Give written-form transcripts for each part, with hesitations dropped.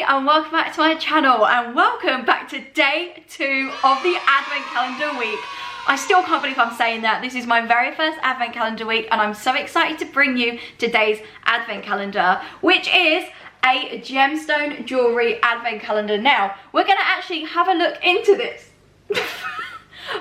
and welcome back to my channel and welcome back to day 2 of the Advent Calendar week. I still can't believe I'm saying that. This is my very first Advent Calendar week and I'm so excited to bring you today's Advent Calendar, which is a Gemstone Jewellery Advent Calendar. Now, we're going to actually have a look into this.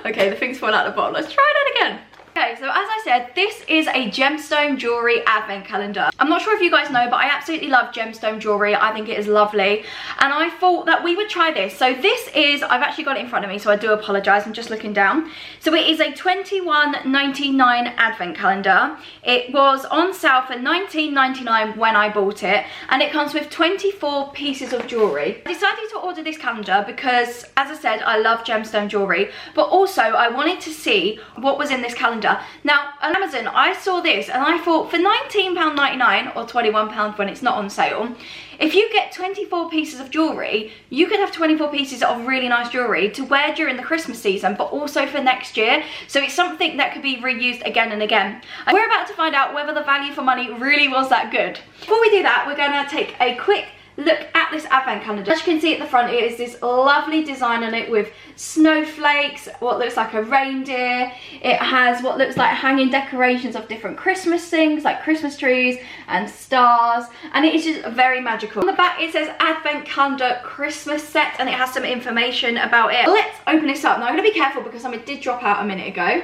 Okay, the thing's fallen out the bottom. Let's try that again. Okay, so as I said, this is a Gemstone Jewellery Advent Calendar. I'm not sure if you guys know, but I absolutely love gemstone jewellery. I think it is lovely. And I thought that we would try this. So this is, I've actually got it in front of me, so I do apologise, I'm just looking down. So it is a £21.99 Advent Calendar. It was on sale for £19.99 when I bought it. And it comes with 24 pieces of jewellery. I decided to order this calendar because, as I said, I love gemstone jewellery. But also, I wanted to see what was in this calendar. Now on Amazon I saw this and I thought for £19.99 or £21 when it's not on sale, if you get 24 pieces of jewellery, you could have 24 pieces of really nice jewellery to wear during the Christmas season, but also for next year. So it's something that could be reused again and again. And we're about to find out whether the value for money really was that good. Before we do that, we're going to take a quick look at this Advent Calendar. As you can see at the front, it is this lovely design on it with snowflakes, what looks like a reindeer. It has what looks like hanging decorations of different Christmas things like Christmas trees and stars, and it is just very magical. On the back it says Advent Calendar Christmas Set and it has some information about it. Let's open this up. Now I'm going to be careful because something did drop out a minute ago.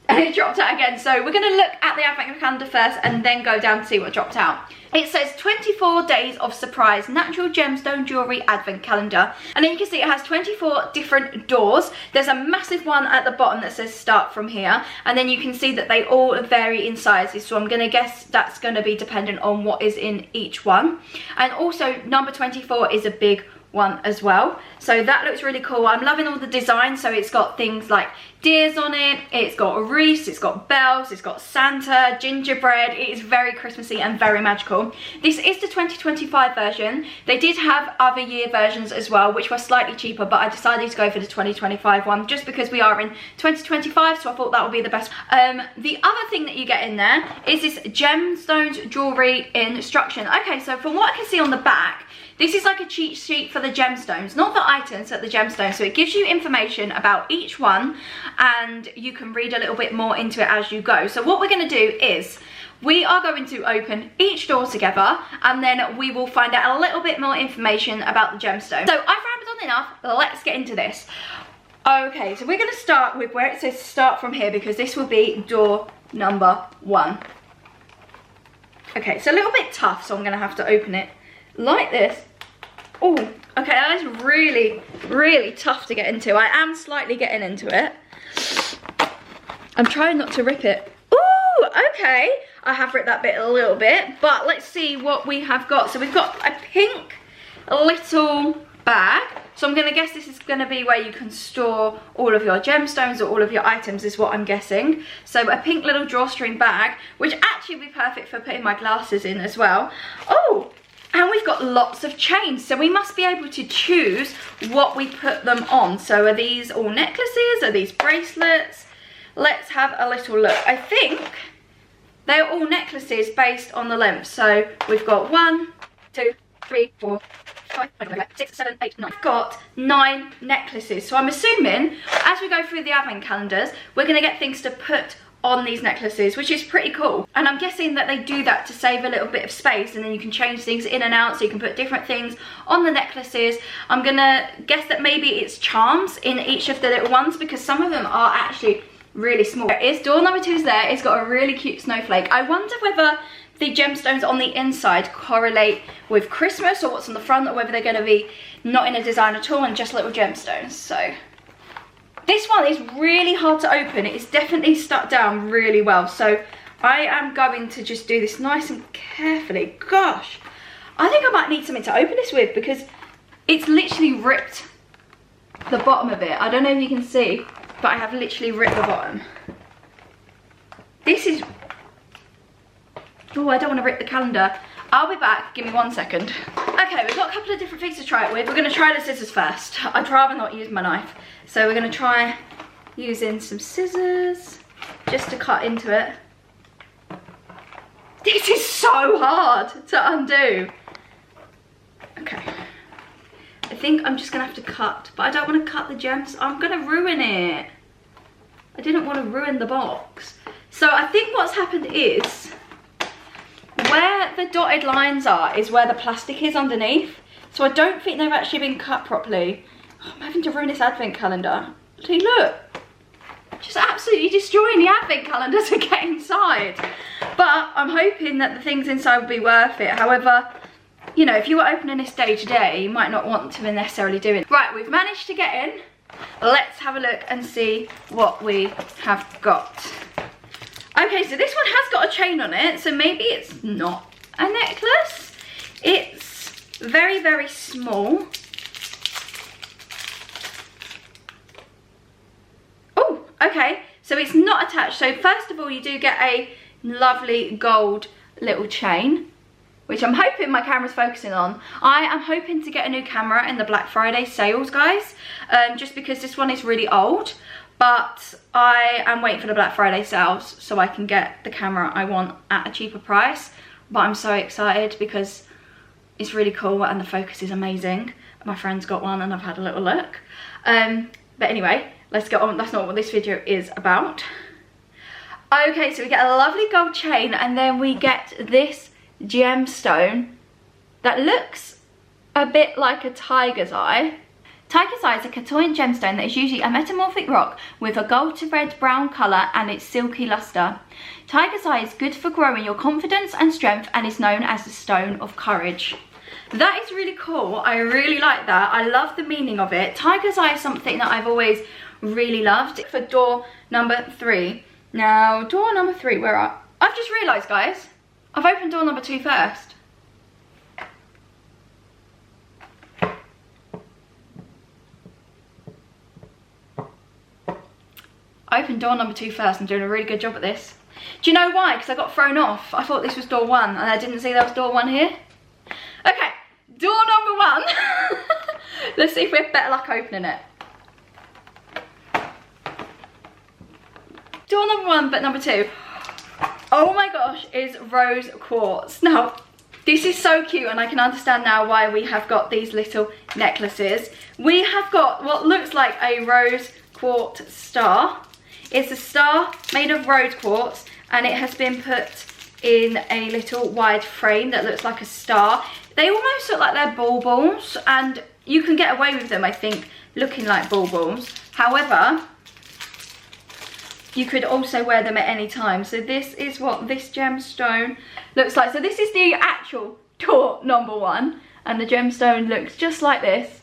And it dropped out again, so we're going to look at the Advent Calendar first and then go down to see what dropped out. It says 24 days of surprise natural gemstone jewellery Advent Calendar, and then you can see it has 24 different doors. There's a massive one at the bottom that says start from here, and then you can see that they all vary in sizes, so I'm going to guess that's going to be dependent on what is in each one. And also number 24 is a big one as well, so that looks really cool. I'm loving all the design. So it's got things like deers on it, it's got a wreath, it's got bells, it's got Santa, gingerbread. It is very Christmassy and very magical. This is the 2025 version. They did have other year versions as well, which were slightly cheaper, but I decided to go for the 2025 one just because we are in 2025, so I thought that would be the best. The other thing that you get in there is this Gemstones Jewellery instruction. Okay, so from what I can see on the back, this is like a cheat sheet for the gemstones, not the items, but the gemstones. So it gives you information about each one and you can read a little bit more into it as you go. So what we're going to do is we are going to open each door together and then we will find out a little bit more information about the gemstone. So I've rambled on enough, let's get into this. Okay, so we're going to start with where it says start from here because this will be door number 1. Okay, it's a little bit tough, so I'm going to have to open it like this. Oh, okay, that is really, really tough to get into. I am slightly getting into it. I'm trying not to rip it. Oh, okay. I have ripped that bit a little bit, but let's see what we have got. So we've got a pink little bag. So I'm going to guess this is going to be where you can store all of your gemstones or all of your items is what I'm guessing. So a pink little drawstring bag, which actually would be perfect for putting my glasses in as well. Oh, and we've got lots of chains, so we must be able to choose what we put them on. So are these all necklaces? Are these bracelets? Let's have a little look. I think they're all necklaces based on the length. So we've got 1, 2, 3, 4, 5, 6, 7, 8, 9. I've got 9 necklaces. So I'm assuming as we go through the Advent calendars, we're going to get things to put on these necklaces, which is pretty cool. And I'm guessing that they do that to save a little bit of space, and then you can change things in and out, so you can put different things on the necklaces. I'm gonna guess that maybe it's charms in each of the little ones because some of them are actually really small. There is door number 2 is there. It's got a really cute snowflake. I wonder whether the gemstones on the inside correlate with Christmas or what's on the front, or whether they're going to be not in a design at all and just little gemstones. So this one is really hard to open. It is definitely stuck down really well. So I am going to just do this nice and carefully. Gosh, I think I might need something to open this with because it's literally ripped the bottom of it. I don't know if you can see, but I have literally ripped the bottom. This is... Oh, I don't want to rip the calendar. I'll be back, give me 1 second. Okay, we've got a couple of different things to try it with. We're going to try the scissors first. I'd rather not use my knife. So we're going to try using some scissors just to cut into it. This is so hard to undo. I think I'm just gonna have to cut, but I don't want to cut the gems. I'm gonna ruin it. I didn't want to ruin the box. So I think what's happened is, where the dotted lines are is where the plastic is underneath. So I don't think they've actually been cut properly. Oh, I'm having to ruin this advent calendar. See, look. Just absolutely destroying the advent calendar to get inside. But I'm hoping that the things inside will be worth it. However, you know, if you were opening this day to day, you might not want to necessarily do it. Right, we've managed to get in. Let's have a look and see what we have got. Okay, so this one has got a chain on it, so maybe it's not a necklace. It's very, very small. Oh, okay, so it's not attached. So first of all, you do get a lovely gold little chain, which I'm hoping my camera's focusing on. I am hoping to get a new camera in the Black Friday sales, guys, just because this one is really old. But I am waiting for the Black Friday sales so I can get the camera I want at a cheaper price. But I'm so excited because it's really cool and the focus is amazing. My friend's got one and I've had a little look. But anyway, let's get on. That's not what this video is about. Okay, so we get a lovely gold chain and then we get this gemstone that looks a bit like a tiger's eye. Tiger's eye is a Katoyan gemstone that is usually a metamorphic rock with a gold to red brown colour and its silky lustre. Tiger's eye is good for growing your confidence and strength and is known as the stone of courage. That is really cool. I really like that. I love the meaning of it. Tiger's eye is something that I've always really loved. For door number 3. Now, door number 3, where are... I've just realised, guys, I've opened door number 2 first. I opened door number 2 first. I'm doing a really good job at this. Do you know why? Because I got thrown off. I thought this was door 1 and I didn't see there was door 1 here. Okay, door number 1. Let's see if we have better luck opening it. Door number 1, but number 2. Oh my gosh, is rose quartz. Now, this is so cute and I can understand now why we have got these little necklaces. We have got what looks like a rose quartz star. It's a star made of rose quartz and it has been put in a little wide frame that looks like a star. They almost look like they're baubles and you can get away with them, I think, looking like baubles. However, you could also wear them at any time. So this is what this gemstone looks like. So this is the actual door number 1 and the gemstone looks just like this.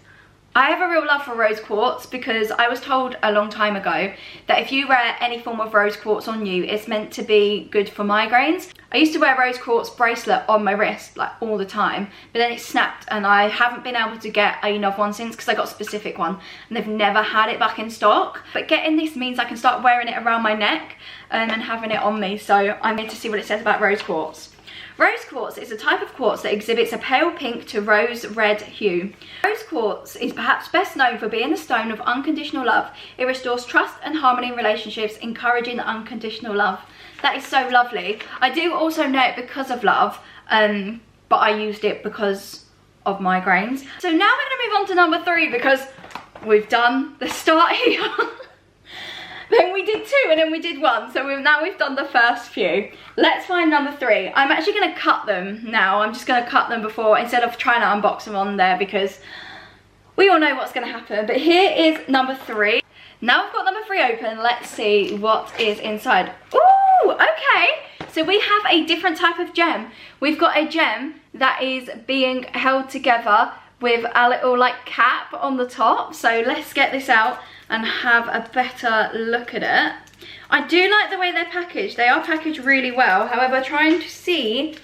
I have a real love for rose quartz because I was told a long time ago that if you wear any form of rose quartz on you, it's meant to be good for migraines. I used to wear a rose quartz bracelet on my wrist like all the time, but then it snapped and I haven't been able to get another one since because I got a specific one and they've never had it back in stock. But getting this means I can start wearing it around my neck and having it on me. So I'm here to see what it says about rose quartz. Rose quartz is a type of quartz that exhibits a pale pink to rose red hue. Rose quartz is perhaps best known for being the stone of unconditional love. It restores trust and harmony in relationships, encouraging unconditional love. That is so lovely. I do also know it because of love, but I used it because of migraines. So now we're going to move on to number 3 because we've done the start here. Then we did 2 and then we did 1. So now we've done the first few. Let's find number 3. I'm actually going to cut them now. I'm just going to cut them before, instead of trying to unbox them on there because we all know what's going to happen. But here is number 3. Now I've got number 3 open. Let's see what is inside. Ooh, okay. So we have a different type of gem. We've got a gem that is being held together with a little like cap on the top. So let's get this out and have a better look at it. I do like the way they're packaged. They are packaged really well. However, trying to see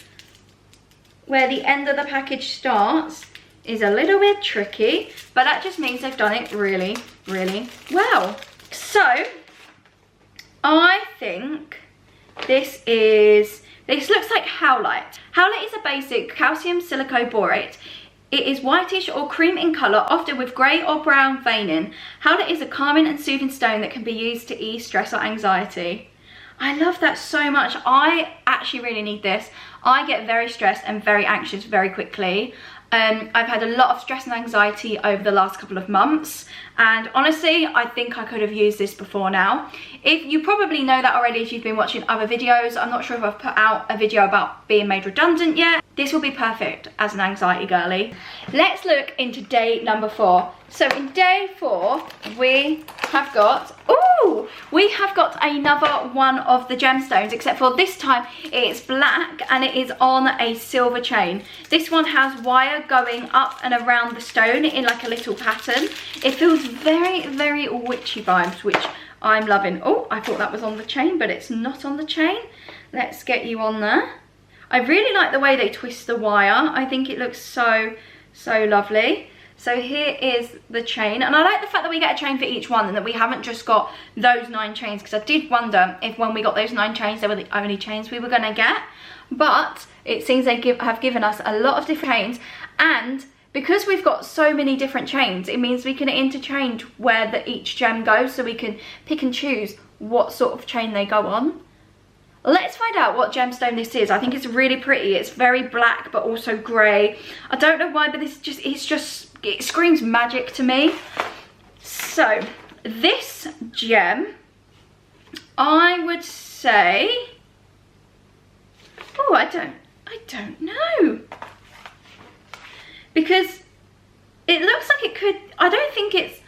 where the end of the package starts is a little bit tricky, but that just means they've done it really, really well. So I think this looks like howlite. Howlite is a basic calcium silicoborate. It is whitish or cream in colour, often with grey or brown veining. Howlite is a calming and soothing stone that can be used to ease stress or anxiety. I love that so much. I actually really need this. I get very stressed and very anxious very quickly. I've had a lot of stress and anxiety over the last couple of months, and honestly I think I could have used this before now. If you probably know that already if you've been watching other videos. I'm not sure if I've put out a video about being made redundant yet. This will be perfect as an anxiety girly. Let's look into day number 4. So in day 4 we have got, we have got another one of the gemstones, except for this time it's black and it is on a silver chain. This one has wire going up and around the stone in like a little pattern. It feels very, very witchy vibes, which I'm loving. Oh, I thought that was on the chain, but it's not on the chain. Let's get you on there. I really like the way they twist the wire. I think it looks so, so lovely. So here is the chain, and I like the fact that we get a chain for each one and that we haven't just got those 9 chains, because I did wonder if when we got those 9 chains they were the only chains we were going to get, but it seems they have given us a lot of different chains, and because we've got so many different chains, it means we can interchange where each gem goes, so we can pick and choose what sort of chain they go on. Let's find out what gemstone this is. I think it's really pretty. It's very black but also grey. I don't know why, but it screams magic to me. So this gem, I would say, oh, I don't know, because it looks like it could, I don't think it's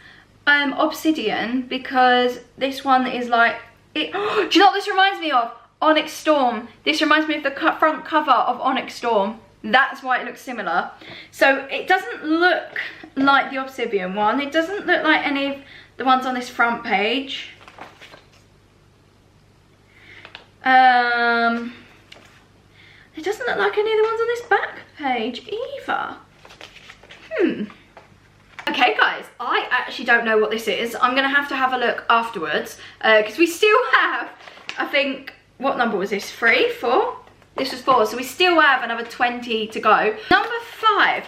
obsidian, because this one is like it. Do you know what this reminds me of? Onyx Storm. This reminds me of the front cover of Onyx Storm. That's why it looks similar. So it doesn't look like the obsidian one. It doesn't look like any of the ones on this front page. It doesn't look like any of the ones on this back page either. Okay guys, I actually don't know what this is. I'm gonna have a look afterwards, because we still have, I think, what number was this? 3, 4? This was 4, so we still have another 20 to go. Number 5.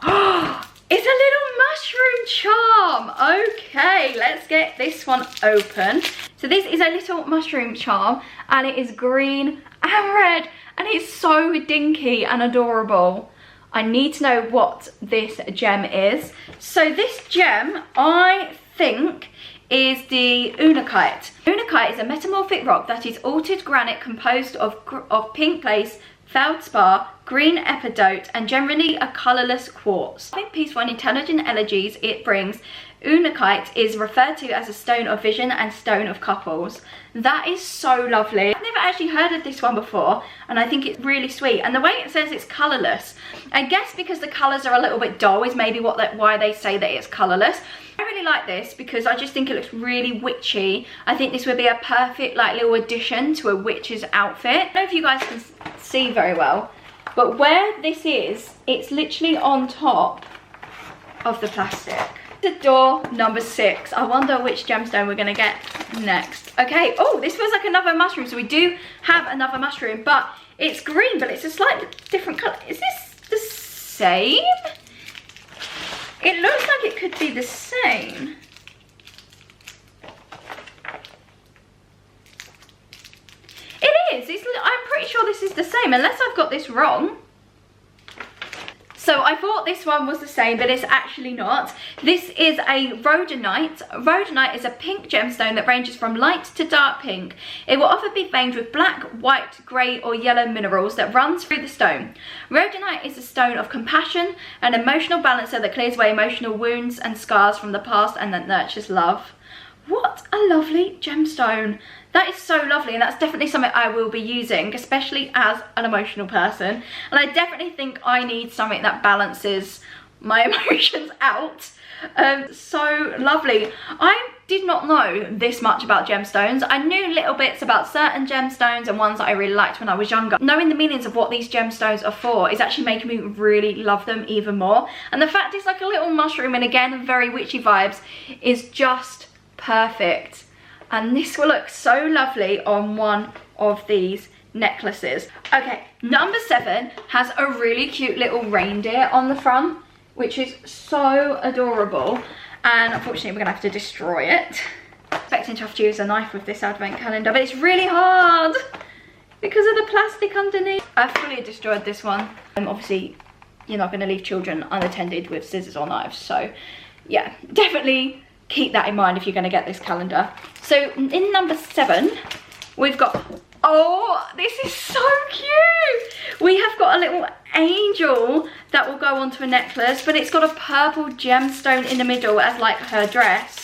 Oh, it's a little mushroom charm. Okay, let's get this one open. So this is a little mushroom charm, and it is green and red, and it's so dinky and adorable. I need to know what this gem is. So this gem, I think, is the unakite. Unakite is a metamorphic rock that is altered granite composed of pink lace, feldspar, green epidote, and generally a colourless quartz. Having peaceful and intelligent energies it brings, unakite is referred to as a stone of vision and stone of couples. That is so lovely. I've never actually heard of this one before, and I think it's really sweet. And the way it says it's colourless, I guess because the colours are a little bit dull is maybe why they say that it's colourless. I really like this because I just think it looks really witchy. I think this would be a perfect like little addition to a witch's outfit. I don't know if you guys can see very well, but where this is, it's literally on top of the plastic. The door number 6. I wonder which gemstone we're gonna get next. Okay, oh, this feels like another mushroom. So we do have another mushroom, but it's green, but it's a slightly different color. Is this the same? It looks like it could be the same. It is. I'm pretty sure this is the same, unless I've got this wrong. So I thought this one was the same, but it's actually not. This is a rhodonite. Rhodonite is a pink gemstone that ranges from light to dark pink. It will often be veined with black, white, grey or yellow minerals that runs through the stone. Rhodonite is a stone of compassion, an emotional balancer that clears away emotional wounds and scars from the past and that nurtures love. What a lovely gemstone. That is so lovely, and that's definitely something I will be using, especially as an emotional person. And I definitely think I need something that balances my emotions out. So lovely. I did not know this much about gemstones. I knew little bits about certain gemstones and ones that I really liked when I was younger. Knowing the meanings of what these gemstones are for is actually making me really love them even more. And the fact it's like a little mushroom, and again, very witchy vibes, is just perfect. And this will look so lovely on one of these necklaces. Okay, number 7 has a really cute little reindeer on the front, which is so adorable. And unfortunately, we're gonna have to destroy it. Expecting to have to use a knife with this advent calendar, but it's really hard because of the plastic underneath. I fully destroyed this one. Obviously, you're not going to leave children unattended with scissors or knives, so yeah, definitely keep that in mind if you're going to get this calendar. So in number 7, we've got, oh, this is so cute. We have got a little angel that will go onto a necklace, but it's got a purple gemstone in the middle as like her dress.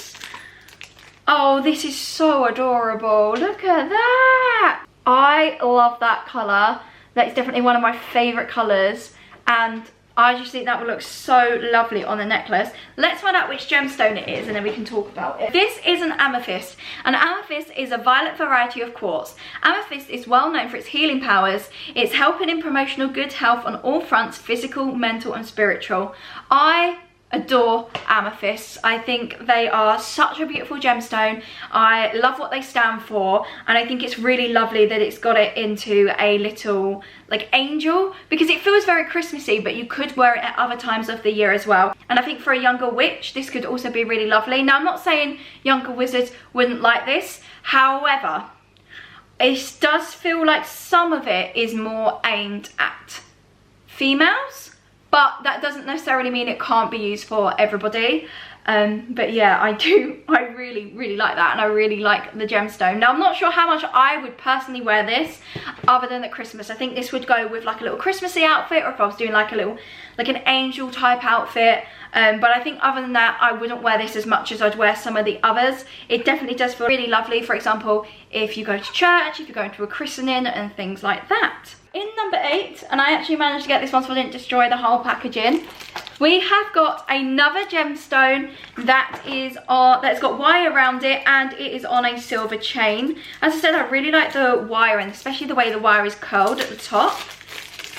Oh, this is so adorable. Look at that. I love that colour. That is definitely one of my favourite colours, and I just think that would look so lovely on the necklace. Let's find out which gemstone it is and then we can talk about it. This is an amethyst. An amethyst is a violet variety of quartz. Amethyst is well known for its healing powers. It's helping in promotional good health on all fronts, physical, mental and spiritual. I adore amethysts. I think they are such a beautiful gemstone. I love what they stand for, and I think it's really lovely that it's got it into a little like angel, because it feels very Christmassy, but you could wear it at other times of the year as well. And I think for a younger witch this could also be really lovely. Now I'm not saying younger wizards wouldn't like this, however it does feel like some of it is more aimed at females. But that doesn't necessarily mean it can't be used for everybody. But yeah, I really like that, and I really like the gemstone. Now I'm not sure how much I would personally wear this other than at Christmas. I think this would go with like a little Christmassy outfit, or if I was doing like a little, like an angel type outfit. But I think other than that, I wouldn't wear this as much as I'd wear some of the others. It definitely does feel really lovely, for example, if you go to church, if you're going to a christening and things like that. In number 8, and I actually managed to get this one so I didn't destroy the whole packaging, we have got another gemstone that is that's got wire around it, and it is on a silver chain. As I said, I really like the wire, and especially the way the wire is curled at the top.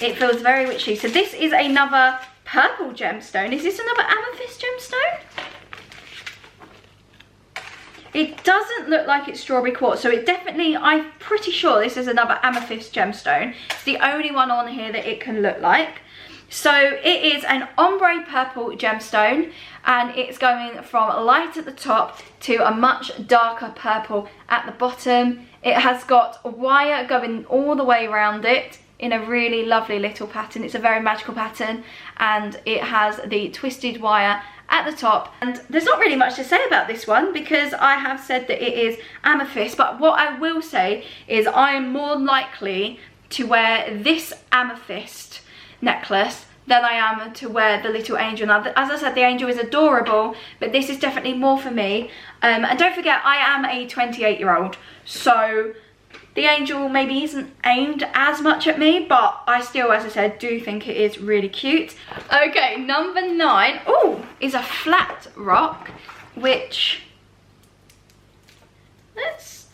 It feels very witchy. So this is another purple gemstone. Is this another amethyst gemstone? It doesn't look like it's strawberry quartz, so it definitely, I'm pretty sure this is another amethyst gemstone. It's the only one on here that it can look like. So it is an ombre purple gemstone, and it's going from light at the top to a much darker purple at the bottom. It has got wire going all the way around it in a really lovely little pattern. It's a very magical pattern, and it has the twisted wire at the top. And there's not really much to say about this one because I have said that it is amethyst, but what I will say is I am more likely to wear this amethyst necklace than I am to wear the little angel. Now, as I said, the angel is adorable, but this is definitely more for me. And don't forget, I am a 28-year-old, so the angel maybe isn't aimed as much at me, but I still, as I said, do think it is really cute. Okay, number 9, oh, is a flat rock, which let's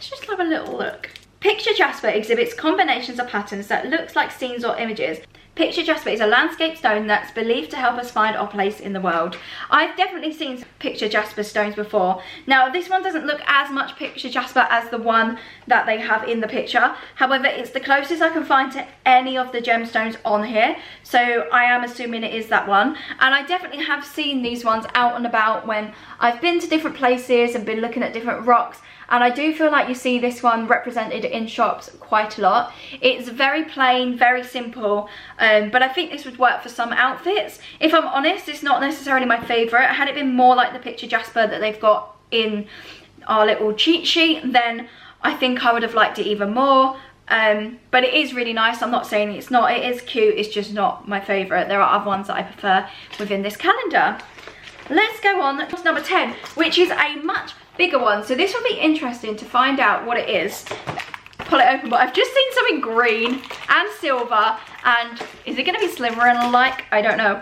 just have a little look. Picture jasper exhibits combinations of patterns that looks like scenes or images. Picture jasper is a landscape stone that's believed to help us find our place in the world. I've definitely seen picture jasper stones before. Now this one doesn't look as much picture jasper as the one that they have in the picture. However, it's the closest I can find to any of the gemstones on here. So I am assuming it is that one. And I definitely have seen these ones out and about when I've been to different places and been looking at different rocks. And I do feel like you see this one represented in shops quite a lot. It's very plain, very simple, but I think this would work for some outfits. If I'm honest, it's not necessarily my favourite. Had it been more like the picture jasper that they've got in our little cheat sheet, then I think I would have liked it even more. But it is really nice. I'm not saying it's not. It is cute. It's just not my favourite. There are other ones that I prefer within this calendar. Let's go on to number 10, which is a much bigger one. So this will be interesting to find out what it is. Pull it open, but I've just seen something green and silver, and is it going to be slimmer and alike? I don't know.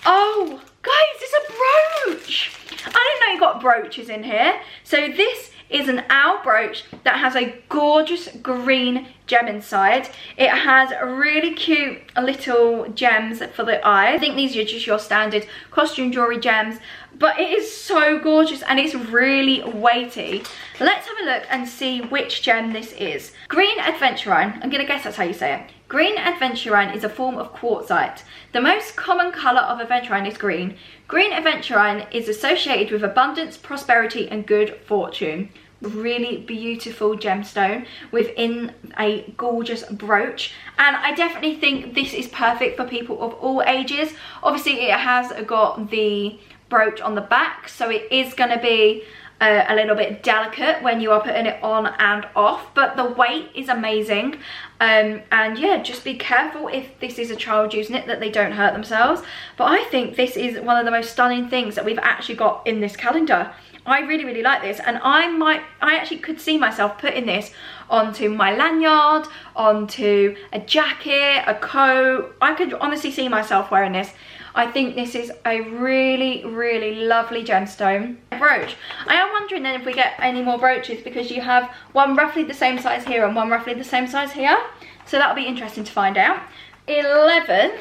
Oh, guys, it's a brooch. I didn't know you got brooches in here. So this is an owl brooch that has a gorgeous green gem inside. It has really cute little gems for the eyes. I think these are just your standard costume jewelry gems, but it is so gorgeous and it's really weighty. Let's have a look and see which gem this is. Green Adventurine, I'm gonna guess that's how you say it. Green aventurine is a form of quartzite. The most common colour of aventurine is green. Green aventurine is associated with abundance, prosperity and good fortune. Really beautiful gemstone within a gorgeous brooch, and I definitely think this is perfect for people of all ages. Obviously it has got the brooch on the back, so it is going to be a little bit delicate when you are putting it on and off, but the weight is amazing. And yeah, just be careful if this is a child using it that they don't hurt themselves. But I think this is one of the most stunning things that we've actually got in this calendar. I really like this, and I actually could see myself putting this onto my lanyard, onto a jacket, a coat. I could honestly see myself wearing this. I think this is a really lovely gemstone. Brooch. I am wondering then if we get any more brooches, because you have one roughly the same size here and one roughly the same size here. So that'll be interesting to find out. 11.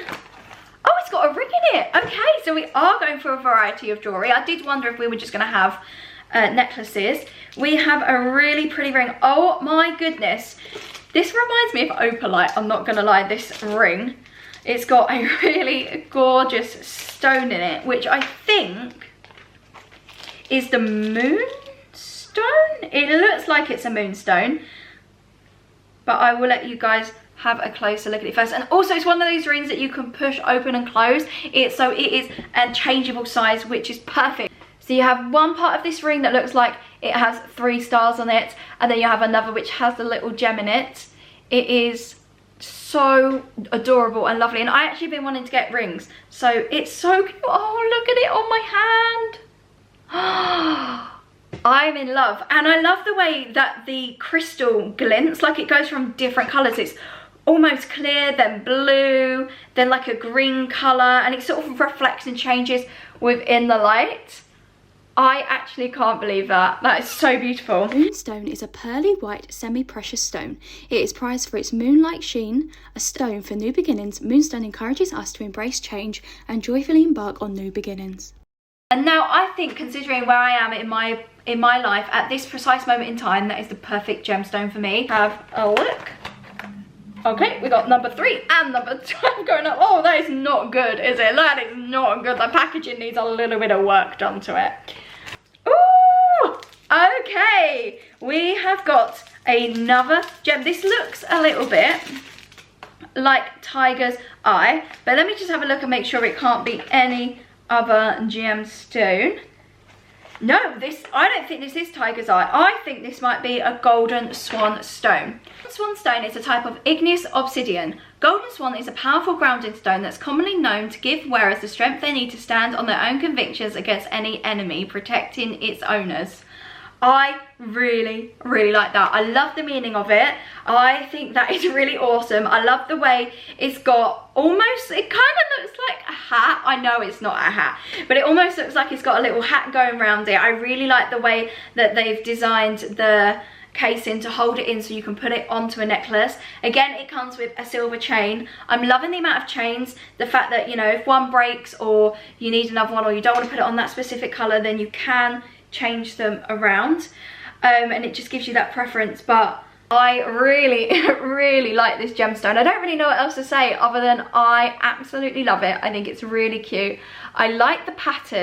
Oh, it's got a ring in it. Okay, so we are going for a variety of jewellery. I did wonder if we were just going to have necklaces. We have a really pretty ring. Oh my goodness. This reminds me of opalite, I'm not going to lie, this ring. It's got a really gorgeous stone in it, which I think is the moonstone. It looks like it's a moonstone, but I will let you guys have a closer look at it first. And also it's one of those rings that you can push open and close. So it is a changeable size, which is perfect. So you have one part of this ring that looks like it has 3 stars on it, and then you have another which has a little gem in it. It is so adorable and lovely, and I actually been wanting to get rings, so it's so cute. Oh, look at it on my hand. I'm in love, and I love the way that the crystal glints, like it goes from different colours. It's almost clear, then blue, then like a green colour, and it sort of reflects and changes within the light. I actually can't believe that. That is so beautiful. Moonstone is a pearly white semi-precious stone. It is prized for its moon-like sheen. A stone for new beginnings, Moonstone encourages us to embrace change and joyfully embark on new beginnings. And now I think, considering where I am in my life at this precise moment in time, that is the perfect gemstone for me. Have a look. Okay, we got number 3 and number 2 going up. Oh, that is not good, is it? That is not good. The packaging needs a little bit of work done to it. Ooh, okay. We have got another gem. This looks a little bit like tiger's eye, but let me just have a look and make sure it can't be any other gemstone. No, I don't think this is tiger's eye. I think this might be a golden swan stone. Swan stone is a type of igneous obsidian. Golden swan is a powerful grounding stone that's commonly known to give wearers the strength they need to stand on their own convictions against any enemy, protecting its owners. I really like that. I love the meaning of it. I think that is really awesome. I love the way it's got almost, it kind of looks like a hat. I know it's not a hat, but it almost looks like it's got a little hat going around it. I really like the way that they've designed the casing to hold it in so you can put it onto a necklace. Again, it comes with a silver chain. I'm loving the amount of chains. The fact that, you know, if one breaks or you need another one, or you don't want to put it on that specific color, then you can change them around, and it just gives you that preference. But I really like this gemstone. I don't really know what else to say other than I absolutely love it. I think it's really cute. I like the pattern.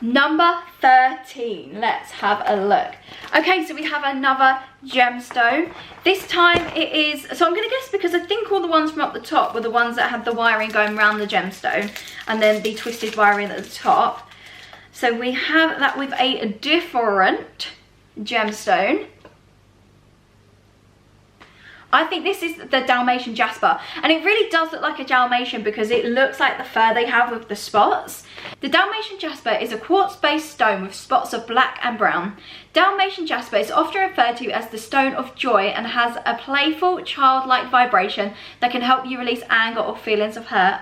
Number 13, let's have a look. Okay, so we have another gemstone. This time it is, so I'm gonna guess, because I think all the ones from up the top were the ones that had the wiring going around the gemstone and then the twisted wiring at the top. So we have that with a different gemstone. I think this is the Dalmatian jasper, and it really does look like a Dalmatian because it looks like the fur they have with the spots. The Dalmatian jasper is a quartz-based stone with spots of black and brown. Dalmatian jasper is often referred to as the stone of joy and has a playful, childlike vibration that can help you release anger or feelings of hurt.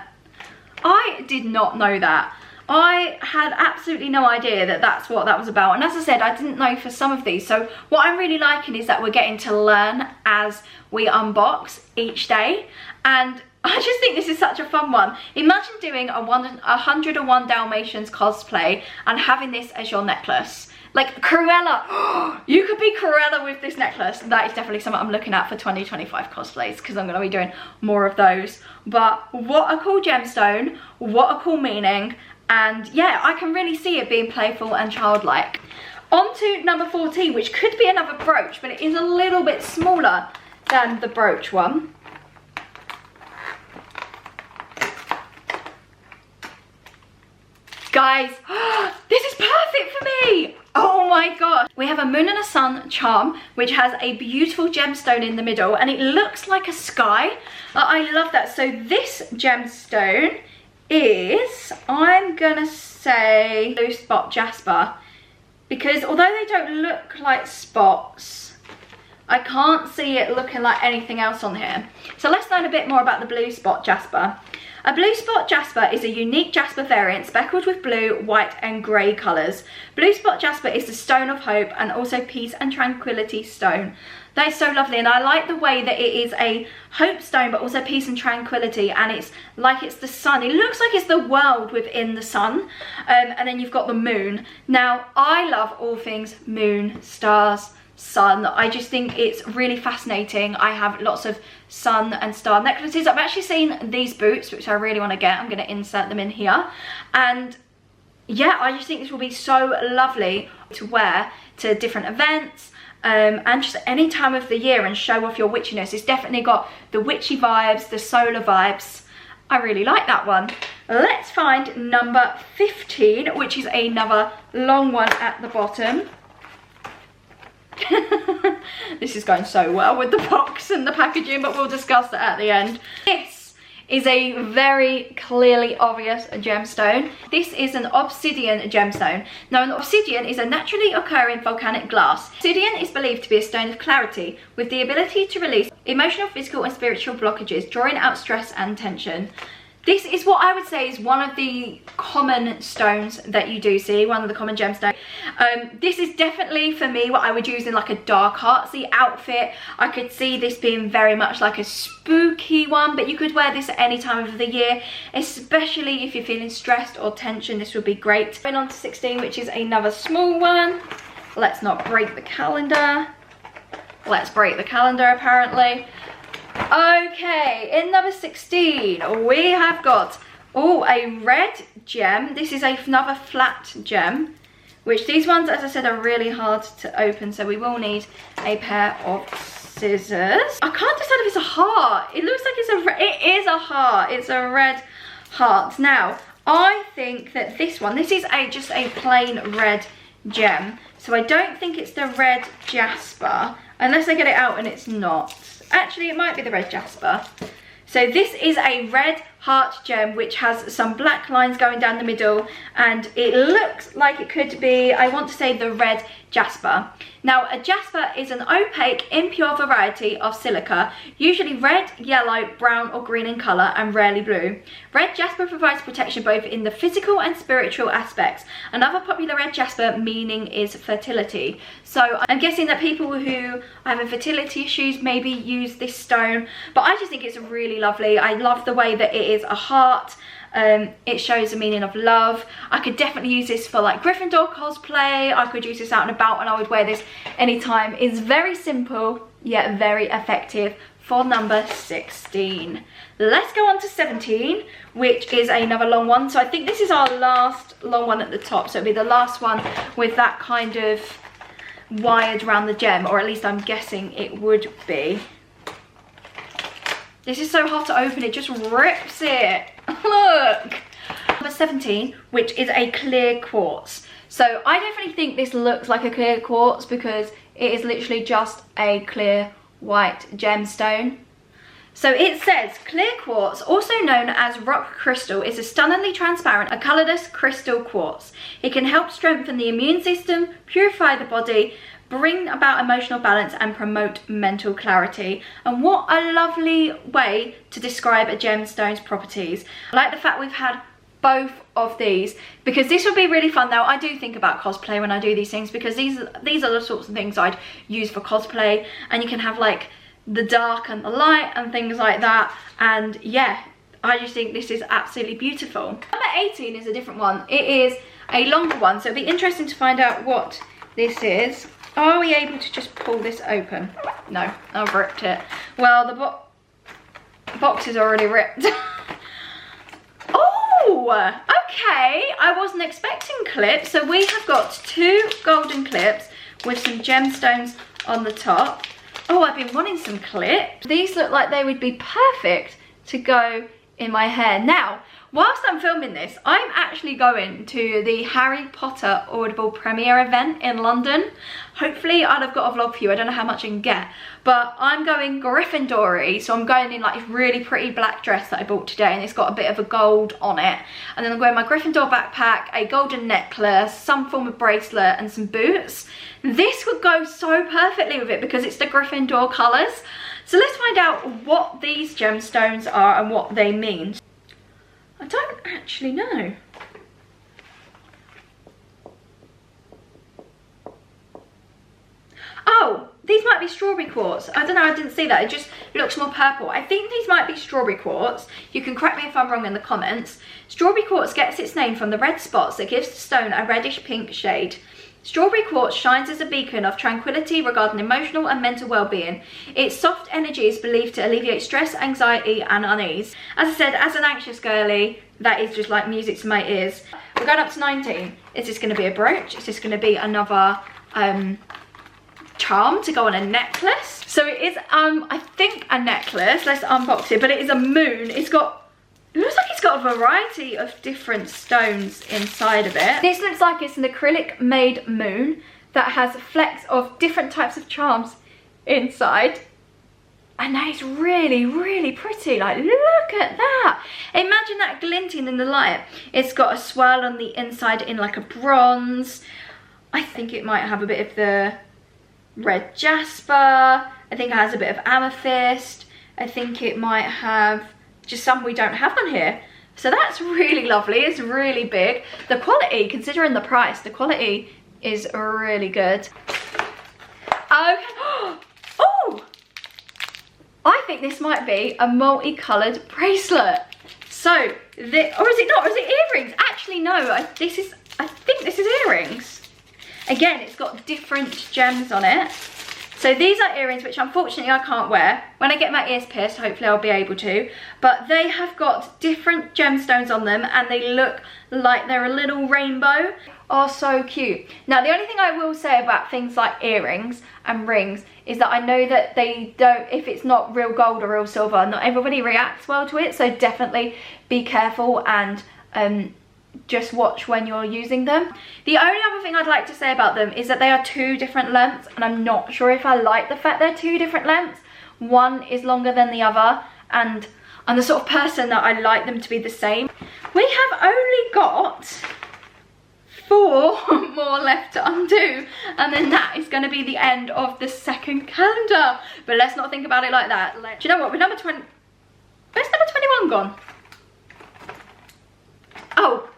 I did not know that. I had absolutely no idea that that's what that was about, and as I said, I didn't know for some of these. So what I'm really liking is that we're getting to learn as we unbox each day, and I just think this is such a fun one. Imagine doing a 101 Dalmatians cosplay and having this as your necklace. Like Cruella. You could be Cruella with this necklace. That is definitely something I'm looking at for 2025 cosplays, because I'm going to be doing more of those. But what a cool gemstone, what a cool meaning, and yeah, I can really see it being playful and childlike. On to number 14, which could be another brooch, but it is a little bit smaller than the brooch one. Guys, this is perfect for me. Oh my god. We have a moon and a sun charm, which has a beautiful gemstone in the middle, and it looks like a sky. I love that. So this gemstone is, I'm gonna say, blue spot jasper, because although they don't look like spots, I can't see it looking like anything else on here. So let's learn a bit more about the blue spot jasper. A blue spot jasper is a unique jasper variant speckled with blue, white and grey colours. Blue spot jasper is the stone of hope and also peace and tranquility stone. That is so lovely, and I like the way that it is a hope stone but also peace and tranquility, and it's like it's the sun. It looks like it's the world within the sun, and then you've got the moon. Now, I love all things moon, stars, sun. I just think it's really fascinating. I have lots of sun and star necklaces. I've actually seen these boots, which I really want to get. I'm going to insert them in here, and yeah, I just think this will be so lovely to wear to different events, and just any time of the year, and show off your witchiness. It's definitely got the witchy vibes, the solar vibes. I really like that one. Let's find number 15, which is another long one at the bottom. This is going so well with the box and the packaging, but we'll discuss that at the end. This is a very clearly obvious gemstone. This is an obsidian gemstone. Now, an obsidian is a naturally occurring volcanic glass. Obsidian is believed to be a stone of clarity with the ability to release emotional, physical and spiritual blockages, drawing out stress and tension. This is what I would say is one of the common stones that you do see, one of the common gemstones. This is definitely, for me, what I would use in like a dark artsy outfit. I could see this being very much like a spooky one, but you could wear this at any time of the year, especially if you're feeling stressed or tension. This would be great. Going on to 16, which is another small one. Let's not break the calendar. Let's break the calendar, apparently. Okay, in number 16, we have got, a red gem. This is another flat gem, which these ones, as I said, are really hard to open, so we will need a pair of scissors. I can't decide if it's a heart. It looks like it is a heart. It's a red heart. Now, I think that this one, this is just a plain red gem, so I don't think it's the red jasper, unless I get it out and it's not. Actually, it might be the red jasper. So this is a red heart gem, which has some black lines going down the middle, and it looks like it could be, I want to say, the red jasper. Now, a jasper is an opaque, impure variety of silica, usually red, yellow, brown or green in colour, and rarely blue. Red jasper provides protection both in the physical and spiritual aspects. Another popular red jasper meaning is fertility. So I'm guessing that people who have infertility issues maybe use this stone, but I just think it's really lovely. I love the way that it is a heart. It shows the meaning of love. I could definitely use this for like Gryffindor cosplay. I could use this out and about, and I would wear this anytime. It's very simple yet very effective for number 16. Let's go on to 17, which is another long one. So I think this is our last long one at the top, so it'll be the last one with that kind of wired around the gem, or at least I'm guessing it would be. This is so hard to open, it just rips it. Look! Number 17, which is a clear quartz. So I definitely think this looks like a clear quartz because it is literally just a clear white gemstone. So it says, clear quartz, also known as rock crystal, is a stunningly transparent, a colourless crystal quartz. It can help strengthen the immune system, purify the body, bring about emotional balance and promote mental clarity. And what a lovely way to describe a gemstone's properties. I like the fact we've had both of these, because this would be really fun. Now, I do think about cosplay when I do these things, because these are the sorts of things I'd use for cosplay, and you can have like the dark and the light and things like that. And yeah, I just think this is absolutely beautiful. Number 18 is a different one. It is a longer one, so it'd be interesting to find out what this is. Are we able to just pull this open? No, I've ripped it. Well, the box is already ripped. Oh, okay. I wasn't expecting clips. So we have got 2 golden clips with some gemstones on the top. Oh, I've been wanting some clips. These look like they would be perfect to go in my hair. Now, whilst I'm filming this, I'm actually going to the Harry Potter Audible premiere event in London. Hopefully I'd have got a vlog for you. I don't know how much I can get, but I'm going Gryffindor-y, so I'm going in like this really pretty black dress that I bought today, and it's got a bit of a gold on it. And then I'm wearing my Gryffindor backpack, a golden necklace, some form of bracelet, and some boots. This would go so perfectly with it because it's the Gryffindor colours. So let's find out what these gemstones are and what they mean. I don't actually know. Oh, these might be strawberry quartz. I don't know, I didn't see that. It just looks more purple. I think these might be strawberry quartz. You can correct me if I'm wrong in the comments. Strawberry quartz gets its name from the red spots that gives the stone a reddish pink shade. Strawberry quartz shines as a beacon of tranquility regarding emotional and mental well-being. Its soft energy is believed to alleviate stress, anxiety and unease. As I said, as an anxious girly, that is just like music to my ears. We're going up to 19. Is this going to be a brooch? Is this going to be another charm to go on a necklace? So it is, I think, a necklace. Let's unbox it. But it is a moon. It looks like it's got a variety of different stones inside of it. This looks like it's an acrylic made moon that has flecks of different types of charms inside. And that is really, really pretty. Like, look at that. Imagine that glinting in the light. It's got a swirl on the inside in like a bronze. I think it might have a bit of the red jasper. I think it has a bit of amethyst. I think it might have just some we don't have on here. So that's really lovely. It's really big. The quality, considering the price, the quality is really good. Okay. Oh, I think this might be a multicolored bracelet. So, or is it not? Or is it earrings? Actually, no. I think this is earrings. Again, it's got different gems on it. So these are earrings, which unfortunately I can't wear. When I get my ears pierced, hopefully I'll be able to. But they have got different gemstones on them and they look like they're a little rainbow. Oh, so cute. Now, the only thing I will say about things like earrings and rings is that I know that they don't, if it's not real gold or real silver, not everybody reacts well to it. So definitely be careful and just watch when you're using them. The only other thing I'd like to say about them is that they are 2 different lengths, and I'm not sure if I like the fact they're 2 different lengths. One is longer than the other, and I'm the sort of person that I like them to be the same. We have only got 4 more left to undo, and then that is going to be the end of the second calendar. But let's not think about it like that. Do you know what? We're number 20. Where's number 21 gone? Oh.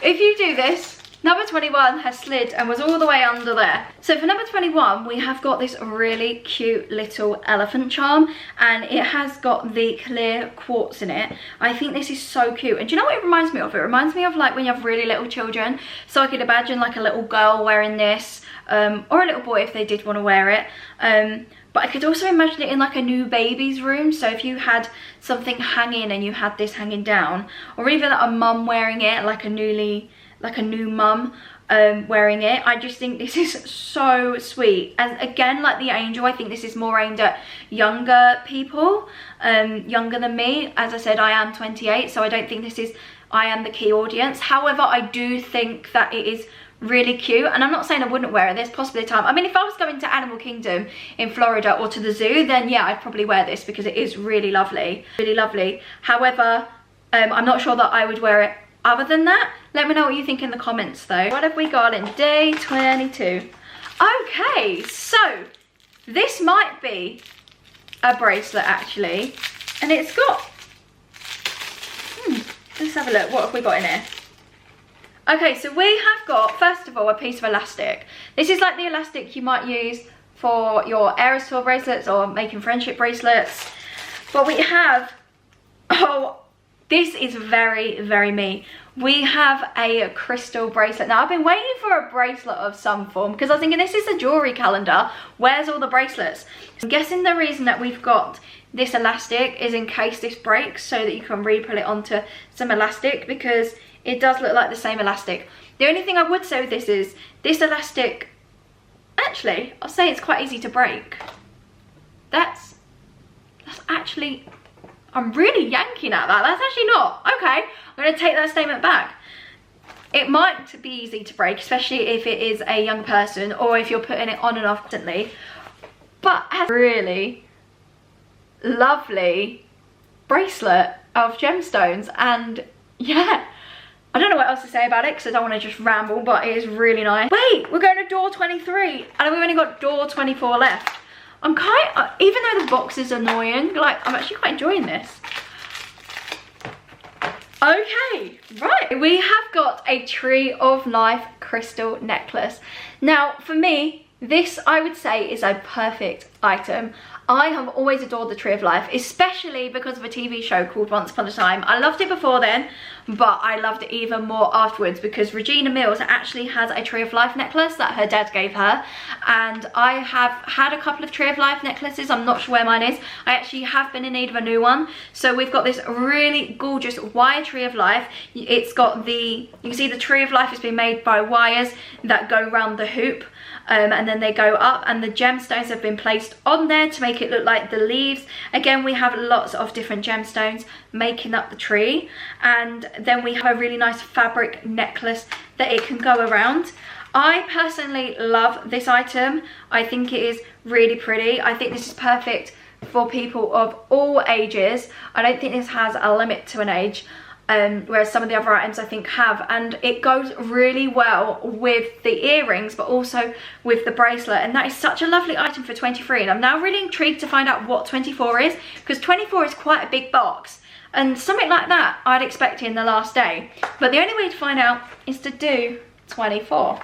If you do this, number 21 has slid and was all the way under there. So for number 21, we have got this really cute little elephant charm, and it has got the clear quartz in it. I think this is so cute. And do you know what it reminds me of? It reminds me of like when you have really little children. So I could imagine like a little girl wearing this, or a little boy if they did want to wear it. But I could also imagine it in like a new baby's room. So if you had something hanging and you had this hanging down, or even a mum wearing it, like a new mum wearing it. I just think this is so sweet. And again, like the angel, I think this is more aimed at younger people, younger than me. As I said, I am 28, so I don't think I am the key audience. However, I do think that it is really cute, and I'm not saying I wouldn't wear it. There's possibly a time, I mean, if I was going to Animal Kingdom in Florida or to the zoo, then yeah, I'd probably wear this because it is really lovely, really lovely. However, I'm not sure that I would wear it other than that. Let me know what you think in the comments though. What have we got in day 22? Okay, so this might be a bracelet actually, and it's got, let's have a look. What have we got in here? Okay, so we have got, first of all, a piece of elastic. This is like the elastic you might use for your Eras Tour bracelets or making friendship bracelets. But we have, This is very, very me. We have a crystal bracelet. Now, I've been waiting for a bracelet of some form because I was thinking, this is a jewellery calendar. Where's all the bracelets? I'm guessing the reason that we've got this elastic is in case this breaks, so that you can re-pull it onto some elastic, because it does look like the same elastic. The only thing I would say with this is, this elastic, actually, I'll say it's quite easy to break. That's actually, I'm really yanking at that. That's actually not. Okay, I'm going to take that statement back. It might be easy to break, especially if it is a young person or if you're putting it on and off constantly. But has a really lovely bracelet of gemstones, and yeah, I don't know what else to say about it because I don't want to just ramble, but it is really nice. Wait, we're going to door 23 and we've only got door 24 left. I'm even though the box is annoying, like, I'm actually quite enjoying this. Okay, right, we have got a Tree of Life crystal necklace. Now, for me, this, I would say, is a perfect item. I have always adored the Tree of Life, especially because of a TV show called Once Upon a Time. I loved it before then, but I loved it even more afterwards because Regina Mills actually has a Tree of Life necklace that her dad gave her. And I have had a couple of Tree of Life necklaces. I'm not sure where mine is. I actually have been in need of a new one. So we've got this really gorgeous wire Tree of Life. It's got you can see the Tree of Life has been made by wires that go around the hoop. And then they go up, and the gemstones have been placed on there to make it look like the leaves. Again, we have lots of different gemstones making up the tree, and then we have a really nice fabric necklace that it can go around. I personally love this item. I think it is really pretty. I think this is perfect for people of all ages. I don't think this has a limit to an age. Whereas some of the other items I think have, and it goes really well with the earrings but also with the bracelet, and that is such a lovely item for 23. And I'm now really intrigued to find out what 24 is, because 24 is quite a big box, and something like that I'd expect in the last day, but the only way to find out is to do 24.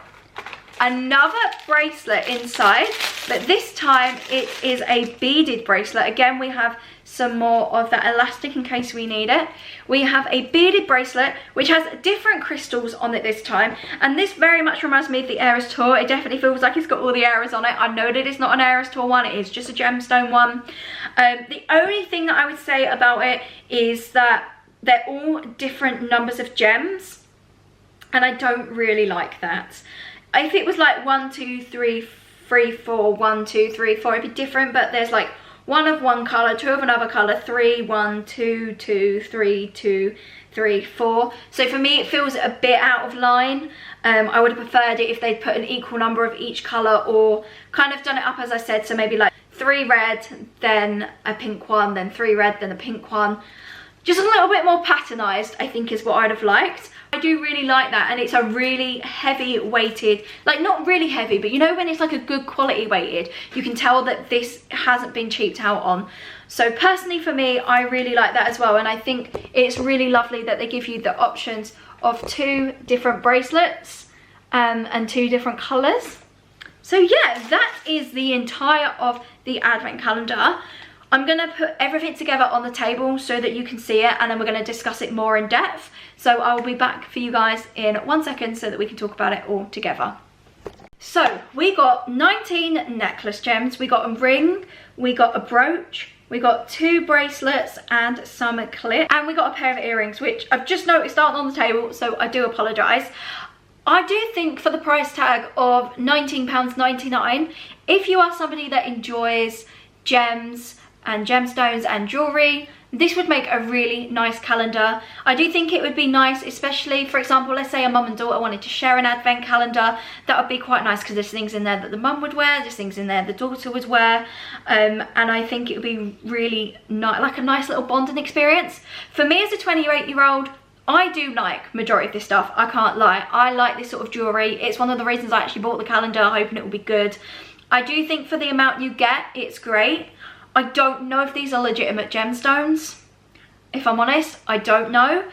Another bracelet inside, but this time it is a beaded bracelet. Again, we have some more of that elastic in case we need it. We have a beaded bracelet which has different crystals on it this time, and this very much reminds me of the Eras Tour. It definitely feels like it's got all the Eras on it. I know that it's not an Eras Tour one, it is just a gemstone one. The only thing that I would say about it is that they're all different numbers of gems, and I don't really like that. If it was like 1 2 3 3 4 1 2 3 4, it'd be different, but there's like 1 of one colour, 2 of another colour, 3 1 2 2 3 2 3 4. So for me it feels a bit out of line. I would have preferred it if they'd put an equal number of each colour, or kind of done it up as I said, so maybe like 3 red, then a pink one, then 3 red, then a pink one. Just a little bit more patternized, I think, is what I'd have liked. I do really like that, and it's a really heavy weighted, like not really heavy, but you know when it's like a good quality weighted, you can tell that this hasn't been cheaped out on. So personally for me, I really like that as well, and I think it's really lovely that they give you the options of 2 different bracelets and 2 different colours. So yeah, that is the entire of the advent calendar. I'm going to put everything together on the table so that you can see it, and then we're going to discuss it more in depth. So I'll be back for you guys in 1 second so that we can talk about it all together. So we got 19 necklace gems, we got a ring, we got a brooch, we got 2 bracelets and some clips, and we got a pair of earrings, which I've just noticed aren't on the table, so I do apologise. I do think for the price tag of £19.99, if you are somebody that enjoys gems and gemstones and jewellery, this would make a really nice calendar. I do think it would be nice, especially, for example, let's say a mum and daughter wanted to share an advent calendar. That would be quite nice because there's things in there that the mum would wear, there's things in there the daughter would wear, and I think it would be really like a nice little bonding experience. For me as a 28-year-old, I do like majority of this stuff, I can't lie. I like this sort of jewellery. It's one of the reasons I actually bought the calendar, hoping it will be good. I do think for the amount you get, it's great. I don't know if these are legitimate gemstones, if I'm honest, I don't know.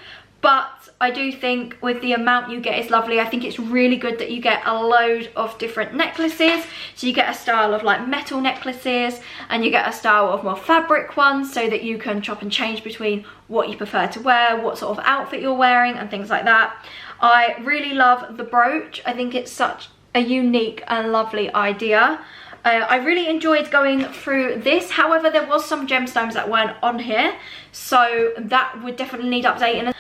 but I do think with the amount you get is lovely. I think it's really good that you get a load of different necklaces. So you get a style of like metal necklaces, and you get a style of more fabric ones, so that you can chop and change between what you prefer to wear, what sort of outfit you're wearing, and things like that. I really love the brooch. I think it's such a unique and lovely idea. I really enjoyed going through this. However, there was some gemstones that weren't on here, so that would definitely need updating.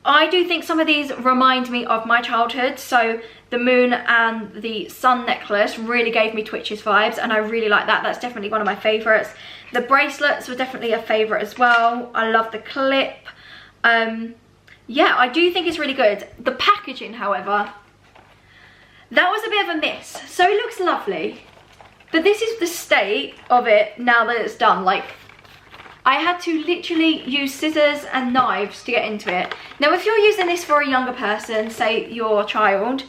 I do think some of these remind me of my childhood. So the moon and the sun necklace really gave me Twitches vibes, and I really like that. That's definitely one of my favourites. The bracelets were definitely a favourite as well. I love the clip. Yeah, I do think it's really good. The packaging, however, that was a bit of a miss. So it looks lovely, but this is the state of it now that it's done. Like, I had to literally use scissors and knives to get into it. Now, if you're using this for a younger person, say your child,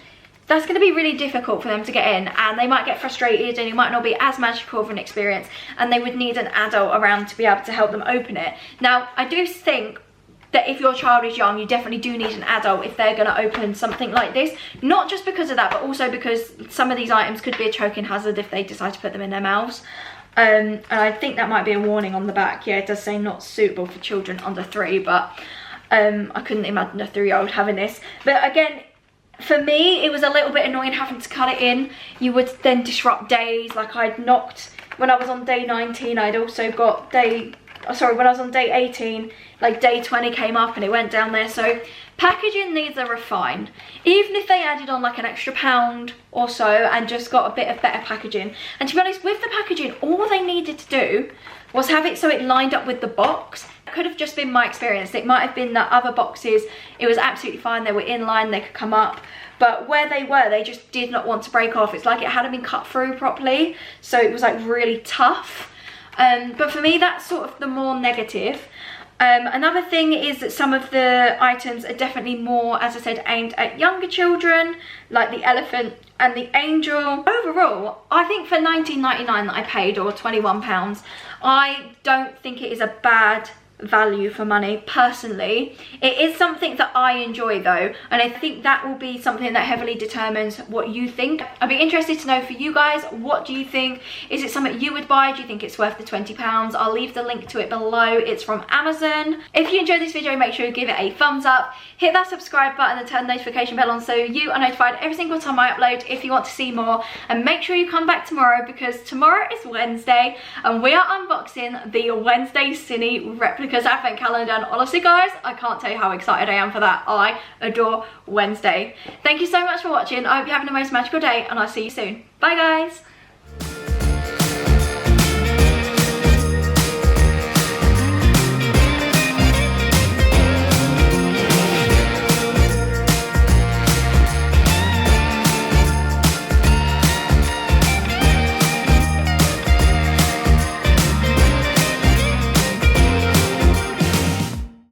that's going to be really difficult for them to get in, and they might get frustrated, and it might not be as magical of an experience, and they would need an adult around to be able to help them open it. Now, I do think that if your child is young, you definitely do need an adult if they're going to open something like this. Not just because of that, but also because some of these items could be a choking hazard if they decide to put them in their mouths. And I think that might be a warning on the back. Yeah, it does say not suitable for children under 3, but I couldn't imagine a 3-year-old having this. But again, for me, it was a little bit annoying having to cut it in. You would then disrupt days. Like, I'd knocked, when I was on day 19, I'd also got when I was on day 18, like day 20 came up and it went down there. So packaging needs a refine. Even if they added on like an extra £1 or so and just got a bit of better packaging. And to be honest, with the packaging, all they needed to do was have it so it lined up with the box. It could have just been my experience. It might have been that other boxes, it was absolutely fine. They were in line, they could come up. But where they were, they just did not want to break off. It's like it hadn't been cut through properly. So it was like really tough. But for me, that's sort of the more negative. Another thing is that some of the items are definitely more, as I said, aimed at younger children, like the elephant and the angel. Overall, I think for £19.99 that I paid, or £21, I don't think it is a bad value for money personally. It is something that I enjoy though, and I think that will be something that heavily determines what you think. I'd be interested to know for you guys, what do you think? Is it something you would buy? Do you think it's worth the £20? I'll leave the link to it below. It's from Amazon. If you enjoyed this video, make sure you give it a thumbs up, hit that subscribe button and turn the notification bell on so you are notified every single time I upload if you want to see more. And make sure you come back tomorrow, because tomorrow is Wednesday and we are unboxing the Wednesday Cine Replicas Advent Calendar. And honestly guys, I can't tell you how excited I am for that. I adore Wednesday. Thank you so much for watching. I hope you're having the most magical day, and I'll see you soon. Bye guys.